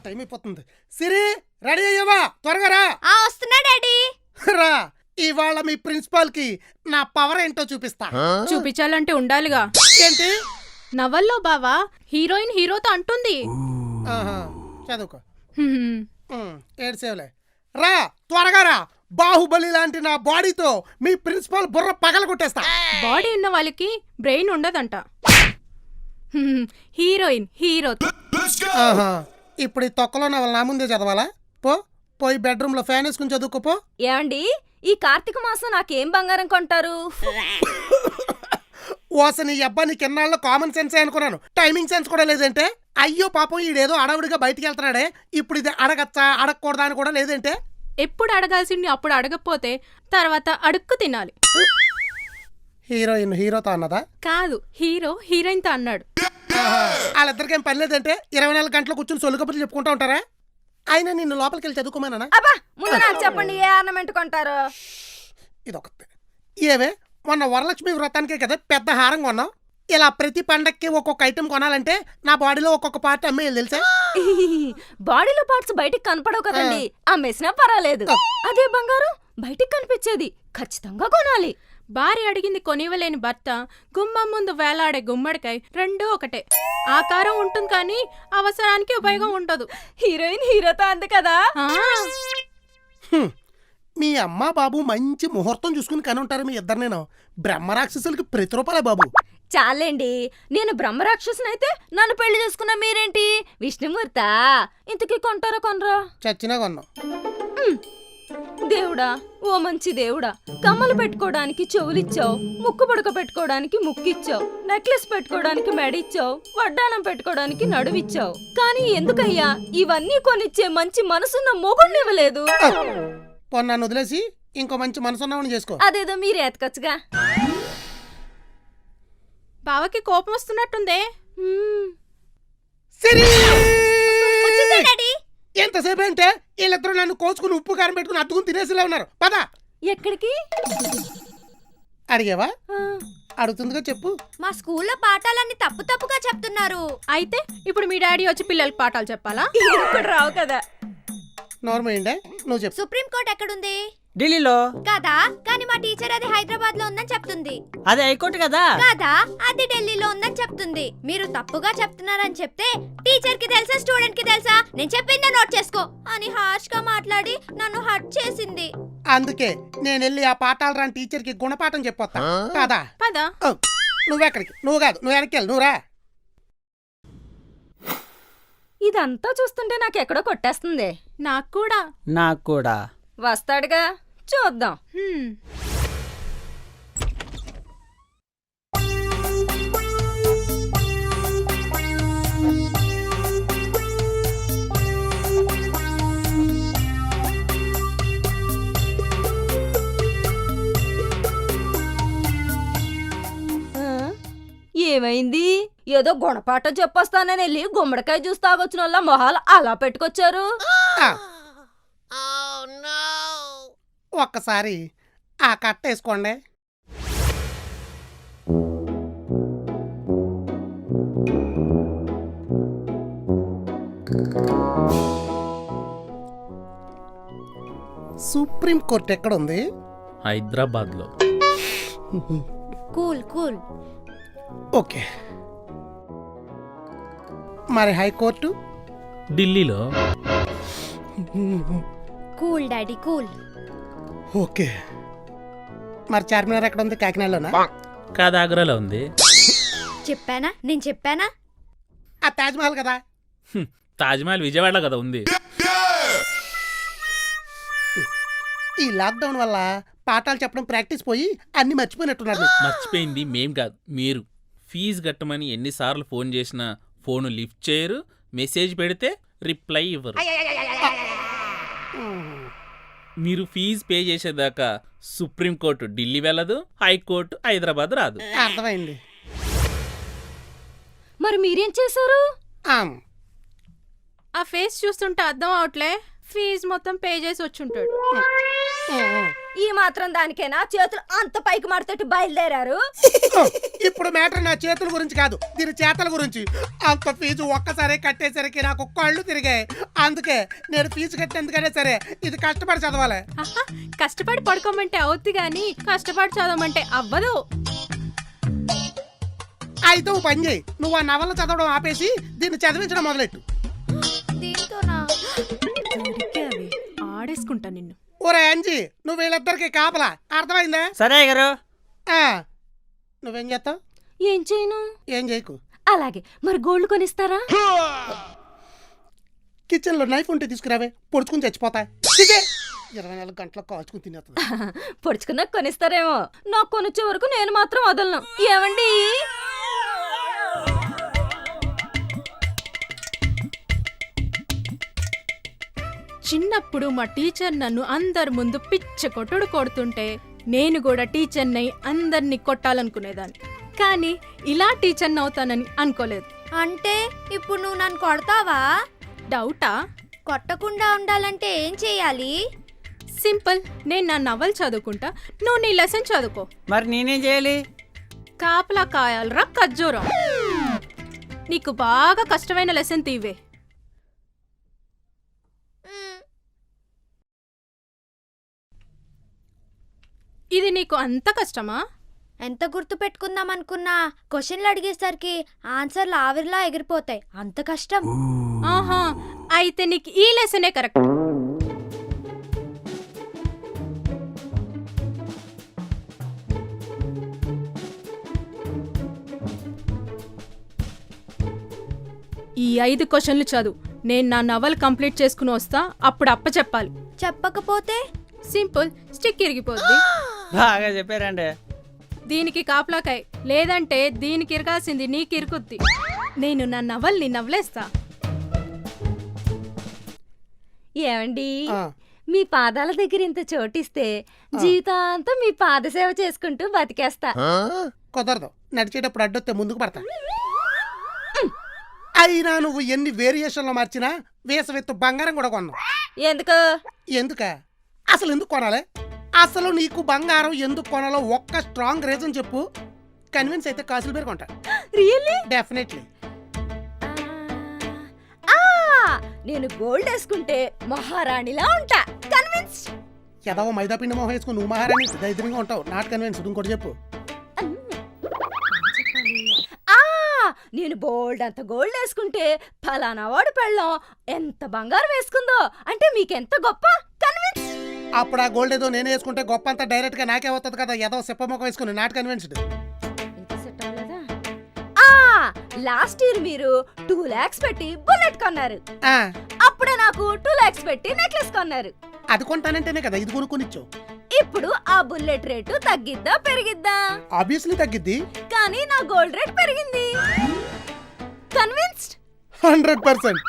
Time అయిపోతుంది. సిరి ready అయ్యావా? త్వరగా రా. వస్తున్నా డాడీ. రా, ఇవాళ మీ ప్రిన్సిపాల్ కి నా పవర్ ఏంటో చూపిస్తా. చూపించాలంటే ఉండాలిగా. ఏంటి? నవల్లో బావా హీరోయిన్ హీరోతో అంటుంది. చదువుకో. ఏడ్సేవలే. రా త్వరగా రా. బాహుబలి లాంటి నా బాడీతో మీ ప్రిన్సిపాల్ బుర్ర పగల కొట్టేస్తా. బాడీ ఉన్న వాళ్ళకి బ్రెయిన్ ఉండదంట. హీరోయిన్ హీరోతో. ఇప్పుడు ఈ తొక్కలో నా వాళ్ళ నా ముందే చదవాలా? పోయి బెడ్రూమ్ లో ఫ్యాన్ వేసుకుని చదువుకోపో. ఏమండి, ఈ కార్తీక మాసం నాకేం బంగారం కొంటారు? ఓసని అబ్బా, నీకు ఎన్నాళ్ళు కామన్ సెన్స్ అనుకున్నాను, టైమింగ్ సెన్స్ కూడా లేదంటే. అయ్యో పాపం, ఈడేదో అడవుడిగా బయటికి వెళ్తున్నాడే, ఇప్పుడు ఇది అడగచ్చా అడగకూడదా అని కూడా లేదంటే. ఎప్పుడు అడగాల్సింది అప్పుడు అడగకపోతే తర్వాత అడుక్కు తినాలి. హీరోయిన్ హీరోతో అన్నదా? కాదు, హీరో హీరోయిన్ తో అన్నాడు. వాళ్ళిద్దరికేం పని లేదంటే 24 గంటలు కూర్చొని సొల్లు కబుర్లు చెప్పుకుంటా ఉంటారా? ఆయన నిన్ను లోపలికి వెళ్ళి చదువుకోమేనా? అబ్బా, ముందు నాకు చెప్పండి, ఏ ఆర్నమెంట్ కొంటారు? ఇదొకటి. ఏవే, మొన్న వరలక్ష్మి వ్రతానికే కదా పెద్ద హారం కొన్నాం. ఇలా ప్రతి పండక్కి ఒక్కొక్క ఐటెం కొనాలంటే నా బాడీలో ఒక్కొక్క పార్ట్ అమ్మేయాలి తెలుసా? బాడీలో పార్ట్స్ బయటికి కనపడవు కదండి, అమ్మేసినా పర్వాలేదు. అదే బంగారం బయటికి కనిపించేది, ఖచ్చితంగా కొనాలి. భార్య అడిగింది కొనివ్వలేని భర్త, గుమ్మం ముందు వేలాడే గుమ్మడికాయ రెండూ ఒకటే. ఆకారం ఉంటుంది కానీ అవసరానికి ఉపయోగం ఉండదు. హీరోయిన్ హీరోతో అంది కదా. మీ అమ్మ బాబు మంచి ముహూర్తం చూసుకుని కని ఉంటారు మీ ఇద్దరు. నేను బ్రహ్మరాక్షసులకి ప్రతిరూపాలే బాబు. చాలండి, నేను బ్రహ్మరాక్షసునైతే నన్ను పెళ్లి చేసుకున్నా మీరేంటి విష్ణుమూర్త? ఇంతకీ కొంటారా కొనరా? చచ్చినా కొన్నాం. దేవుడా, ఓ మంచి దేవుడా, కమ్మలు పెట్టుకోవడానికి చెవులిచ్చావు, ముక్కు పడక పెట్టుకోవడానికి ముక్కిచ్చావు, నెక్లెస్ పెట్టుకోవడానికి మెడిచ్చావు, వడ్డానం పెట్టుకోవడానికి నడువిచ్చావు. కానీ ఎందుకయ్యా ఇవన్నీ కొనిచ్చే మంచి మనసున్న మొగుడినివ్వలేదు? నన్ను వదిలేసి ఇంకో మంచి మనసున్నవాడిని చేసుకో. అదేదో మీరే ఎతకొచ్చుగా. బావకి కోపం వస్తున్నట్టుందే. ఎంతసేపు అంటే వీళ్ళిద్దరూ నన్ను కోసుకుని ఉప్పు కారం పెట్టుకుని అద్దుకుని తినేసిలా ఉన్నారు. పద. ఎక్కడికి అడిగావా? అడుగుతుందిగా చెప్పు. మా స్కూల్లో పాఠాలన్నీ తప్పు తప్పుగా చెప్తున్నారు. అయితే ఇప్పుడు మీ డాడీ వచ్చి పిల్లలకి పాఠాలు చెప్పాలా? ఇప్పుడు రావు కదా. నార్మల్ నువ్వు చెప్పు. సుప్రీంకోర్టు ఎక్కడుంది? ఢిల్లీలో కదా, కానీ మా టీచర్ అది హైదరాబాద్ లో ఉందని చెప్తుంది. అదే హైకోర్టు కదా. కదా, అది ఢిల్లీలో ఉందని చెప్తుంది. మీరు తప్పుగా చెప్తున్నారని చెప్తే టీచర్ కి తెలుసా స్టూడెంట్ కి తెలుసా? నేను చెప్పిందే నోట్ చేసుకో అని హార్ష్ గా మాట్లాడి నన్ను హర్ట్ చేసింది. అందుకే నేను వెళ్ళి ఆ పాఠాలు రాని టీచర్ కి గుణపాఠం చెప్పొస్తా. కాదా? పద. నువ్వెక్కడికి? నువ్వు కాదు, నువ్వు వెనక్కి వెళ్ళి, నువ్వు రా. ఇదంతా చూస్తుంటే నాకెక్కడో కొట్టేస్తుంది. నాకు కూడా. వస్తాడుగా, చూద్దాం. ఏమైంది? ఏదో గుణపాఠం చెప్పొస్తానని వెళ్ళి గుమ్మడికాయ జ్యూస్ తాగొచ్చిన వాళ్ళ మొహాలు అలా పెట్టుకొచ్చారు. ఒక్కసారి ఆ కట్ట వేసుకోండి. సుప్రీం కోర్టు ఎక్కడుంది? హైదరాబాద్ లో. Cool cool. ఓకే. మరి హైకోర్టు? ఢిల్లీలో. Cool daddy cool. ఓకే. మరి చార్మినార్ ఎక్కడ ఉంది? కాకినాడలోనా? కాదు, ఆగ్రాలో ఉంది. చెప్పానా? నేను చెప్పానా? ఆ తాజ్మహల్ కదా. తాజ్మహల్ విజయవాడలో కదా ఉంది. ఈ లాక్డౌన్ వల్ల పాఠాలు చెప్పడం ప్రాక్టీస్ పోయి అన్ని మర్చిపోయినట్టున్నారు. మర్చిపోయింది మేం కాదు, మీరు. ఫీజు కట్టమని ఎన్నిసార్లు ఫోన్ చేసినా ఫోన్ లిఫ్ట్ చేయరు, మెసేజ్ పెడితే రిప్లై ఇవ్వరు. మీరు ఫీజు పే చేసేదాకా సుప్రీంకోర్టు ఢిల్లీ వెళ్ళదు, హైకోర్టు హైదరాబాద్ రాదు. అర్థమైంది. మరి మీరేం చేశారు? ఆ ఫేస్ చూస్తుంటే అర్థం అవట్లే. ఫీజు మొత్తం పే చేసి వచ్చుంటాడు. ఈ మాత్రం దానికేనా చేతులు అంత పైకి మారుతట్టు బయలుదేరారు? ఇప్పుడు మ్యాటర్ నా చేతుల గురించి కాదు, దీని చేతల గురించి. అంత ఫీజు ఒక్కసారి కట్టేసరికి నాకు కళ్ళు తిరిగాయి. అందుకే నేను ఫీజు కట్టేందుకనే సరే ఇది కష్టపడి చదవాలి. ఆహా, కష్టపడి పడుకోమంటే అవుద్ది గాని కష్టపడి చదవమంటే అవ్వదు. అయితే నువ్వు పని చేయి, నువ్వు ఆ నవల చదవడం ఆపేసి దీన్ని చదివించడం మొదలెట్టు. దీంతోనా? దొరికావే, ఆడేసుకుంటా నిన్ను. ఓరే అంజీ, నువ్వు వీళ్ళిద్దరికి కాపలా, అర్థమైందా? సరే గారు. నువ్వేం చేస్తావు? ఏం చేయను? ఏం చేయకు. అలాగే, మరి గోల్డ్ కొనిస్తారా? కిచెన్ లో నైఫ్ ఉంటే తీసుకురావే, పొడుచుకుని చచ్చిపోతా. 24 గంటలకు కాల్చుకుని తినేస్తుంది. పొడుచుకున్నా కొనిస్తారేమో, నాకు కొనిచ్చే వరకు నేను మాత్రం వదలను. ఏమండి? చిన్నప్పుడు మా టీచర్ నన్ను అందరి ముందు పిచ్చ కొట్టుడు కొడుతుంటే నేను కూడా టీచర్ని అందరినీ కొట్టాలనుకునేదాన్ని. కానీ ఇలా టీచర్ని అవుతానని అనుకోలేదు. అంటే ఇప్పుడు నువ్వు నన్ను కొడతావా? డౌటా? కొట్టకుండా ఉండాలంటే ఏం చేయాలి? సింపుల్, నేను నా నవల్ చదువుకుంటా, నువ్వు నీ లెసన్ చదువుకో. మరి నేనేం చేయాలి? కాపలా కాయాలరా ఖర్జూరం. నీకు బాగా కష్టమైన లెసన్ తీవే. ఇది నీకు అంత కష్టమా? ఎంత గుర్తు పెట్టుకుందాం అనుకున్నా క్వశ్చన్లు అడిగేసరికి ఆన్సర్లు ఆవిరిలా ఎగిరిపోతాయి. అంత కష్టం. ఆహా, అయితే నీకు ఈ లెసనే కరెక్ట్. ఈ 5 క్వశ్చన్లు చదువు. నేను నా నవల్ కంప్లీట్ చేసుకుని వస్తా, అప్పుడు అప్ప చెప్పాలి. చెప్పకపోతే సింపుల్, స్టిక్ ఇరిగిపోద్ది. బాగా చెప్పారండి. దీనికి కాపలాకాయ్, లేదంటే దీనికి ఇరగాల్సింది నీకు ఇరుకుద్ది. నేను నా నవల్ని నవ్వులేస్తా. ఏమండి, మీ పాదాల దగ్గర ఇంత చోటిస్తే జీవితాంతం మీ పాదసేవ చేసుకుంటూ బతికేస్తా. కుదరదు, నడిచేటప్పుడు అడ్డొస్తే ముందుకు పడతా. అయినా నువ్వు ఎన్ని వేరియేషన్లో మార్చినా వేసవెత్తు బంగారం కూడా కొన్నావు. ఎందుకు? ఎందుక? అసలు ఎందుకు కొనాలి? అసలు నీకు బంగారం ఎందుకు కొనాలో ఒక్క స్ట్రాంగ్ రీజన్ చెప్పు. కన్విన్స్ అయితే కాసులు పేరు కొంటా. రియల్లీ? డెఫినెట్లీ. నేను గోల్డ్ వేసుకుంటే మహారాణిలా ఉంటా. కన్విన్స్? ఏదో మైదాపిండి మొహం వేసుకుని నువ్వు మహారాణి దైద్యంగా ఉంటావు. Not convince. ఇంకోటి చెప్పు. నేను బోల్డ్ అంత గోల్డ్ వేసుకుంటే ఫలానా వాడు పెళ్ళం ఎంత బంగారం వేసుకుందో అంటే మీకెంత గొప్ప. కన్విన్స్? అప్పుడు ఆ గోల్డ్ ఏదో నేను వేసుకుంటే గొప్ప అంతా డైరెక్ట్ గా నాకే వస్తుంది కదా. ఏదో చెప్పమ్మక వేసుకుని నాట్ కన్విన్స్డ్. లాస్ట్ ఇయర్ మీరు 2 lakhs పెట్టి బుల్లెట్ కొన్నారు. అప్పుడే నాకు 2 lakhs పెట్టి నెక్లెస్ కొన్నారు. అది కొంటానంటేనే కదా ఇది కొనుక్కొనిచ్చు. ఇప్పుడు ఆ బుల్లెట్ రేటు తగ్గిద్దా పెరిగిద్దా? ఆబ్వియస్లీ తగ్గిద్ది. కానీ నా గోల్డ్ రేట్ పెరిగింది. కన్విన్స్డ్? 100%.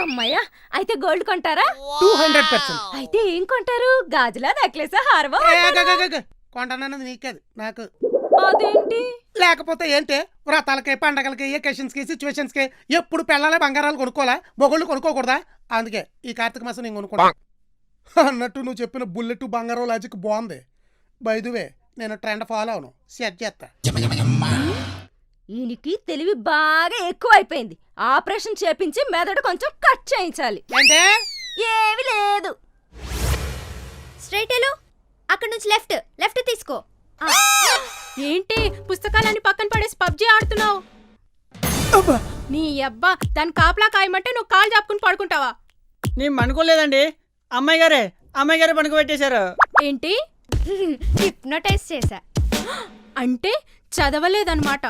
అమ్మయ్యా, అయితే గోల్డ్ కొంటారా? 200%. అయితే ఏం కొంటారు? గాజులా, నెక్లెస్, హారమా? కొంటానన్నది నీకు కాదు, నాకు. అదేంటి? లేకపోతే ఏంటే, వ్రతాలకి, పండగలకి, ఎకేషన్స్ కి, సిచ్యువేషన్స్ కి ఎప్పుడు పెళ్ళాలే బంగారాలు కొనుక్కోవాలా? మొగోళ్ళు కొనుక్కోకూడదా? అందుకే ఈ కార్తీక మాసం నేను కొనుక్కోడా. అన్నట్టు నువ్వు చెప్పిన బుల్లెట్ బంగారం లాజిక్ బాగుంది. బై ది వే, నేను ట్రెండ్ ఫాలో అవును, సెట్ చేస్తా. ఈయనకి తెలివి బాగా ఎక్కువైపోయింది. ఆపరేషన్ చేపించి మెదడు కొంచెం కట్ చేయించాలి. అంటే ఏమీ లేదు. స్ట్రైట్ ఎలో, అక్కడ నుంచి లెఫ్ట్ లెఫ్ట్ తీసుకో. ఏంటి పుస్తకాలని పక్కన పడేసి పబ్జీ ఆడుతున్నావు? నీ అబ్బా, దాని కాపలా కాయమంటే నువ్వు కాలు చాపుకుని పడుకుంటావా? నేను పనుకోలేదండి, అమ్మాయి గారే పనుకోబెట్టేశారు. ఏంటి? హిప్నోటైజ్ చేశా. అంటే చదవలేదన్నమాట.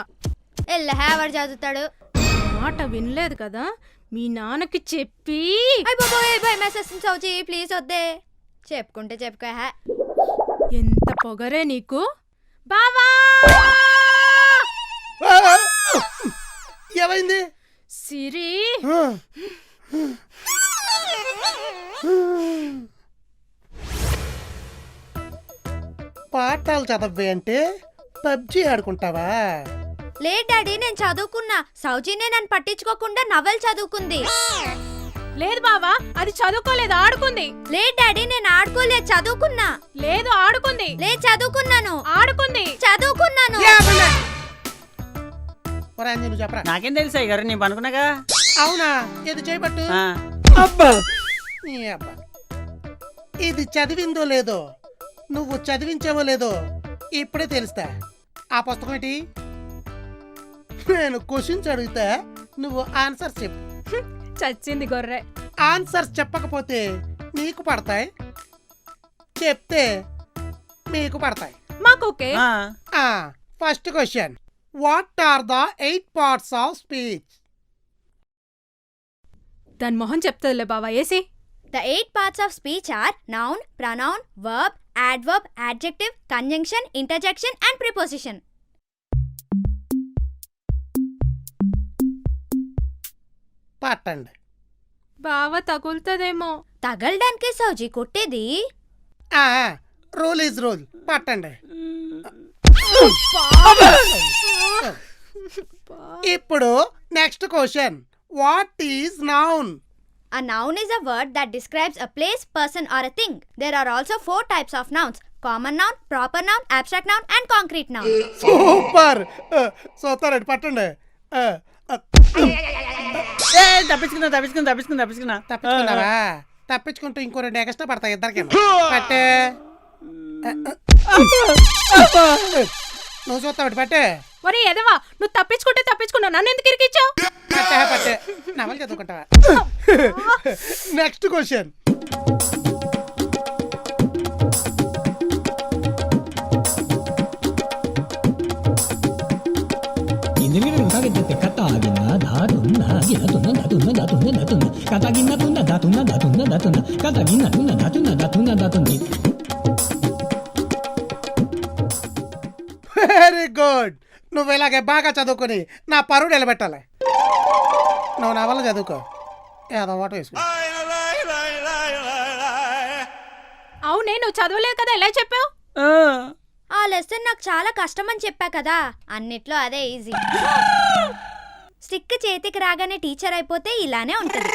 ఎవరు చదువుతాడు? మాట వినలేదు కదా, మీ నాన్నకి చెప్పి. మెసేజ్ సౌజీ ప్లీజ్ వద్దే. చెప్పుకుంటే చెప్పుకో. ఎంత పొగరే నీకు. బావా, ఏమైంది? సిరి పాఠాలు చదవే అంటే పబ్జీ ఆడుకుంటావా? లే డాడీ, నేను చదువుకున్నా. సౌజీనే నన్ను పట్టించుకోకుండా నవల్ చదువుకుంది. లేదు బావా, అది చదువుకోలేదు, ఆడుకుంది. లేదు డాడీ, నేను ఆడుకోలేదు, చదువుకున్నా. లేదు ఆడుకుంది. లేదు చదువుకున్నాను. ఆడుకుంది. చదువుకున్నాను. ఒరే అంజీ, నువ్వు చెప్పరా. నాకేం తెలుసు అయ్య గారు, నేను పనుకున్నాగా. అవునా, ఇది చేయబట్టు. ఆ. అబ్బా నీ అబ్బా, ఇది చదివిందో లేదో, నువ్వు చదివించావో లేదో ఇప్పుడే తెలుస్తా. ఆ పుస్తకం ఏంటి? నేను క్వశ్చన్స్ అడిగితే నువ్వు ఆన్సర్స్ చెప్పు. చచ్చింది గొర్రె. ఆన్సర్స్ చెప్పకపోతే నీకు పడతాయి, చెప్తే మీకు పడతాయి. మాకోకే. ఆ. First question, what are the 8 parts of speech? దాని మొహం చెప్తుందిలే బావా, ఏసి. The 8 parts of speech are noun, pronoun, verb, adverb, adjective, conjunction, interjection and preposition. పట్టండి. బావ తగులుతుందేమో. తగలడానికే సౌజీ కొట్టేది. Rule is rule. పట్టండి. ఇప్పుడు next question, what is noun? A noun is a word that describes a place, person or a thing. There are also 4 types of nouns: common noun, proper noun, abstract noun and concrete noun. Super. Super, పట్టండి. ఏ, తప్పించుకున్నా. తప్పించుకున్నావా? తప్పించుకుంటూ ఇంకో 2 extra పడతాయి ఇద్దరికి. పట్టే. నువ్వు చూస్తావు, పట్టే. ఒరే ఎదవా, నువ్వు తప్పించుకున్నావు, నన్ను ఎందుకు ఇరికిచ్చావు? పట్టే నవలు చదువుకుంటావా? Next question, very good. నువ్వు ఇలాగే బాగా చదువుకొని నా పరువు నిలబెట్టాలి. నువ్వు నవలు చదువుకో, ఏదో ఓట వేసుకో. అవునే, నువ్వు చదవలేదు కదా, ఎలా చెప్పావు? ఆ లెసన్ నాకు చాలా కష్టమని చెప్పా కదా, అన్నిట్లో అదే ఈజీ. స్టిక్ చేతికి రాగానే టీచర్ అయిపోతే ఇలానే ఉంటది.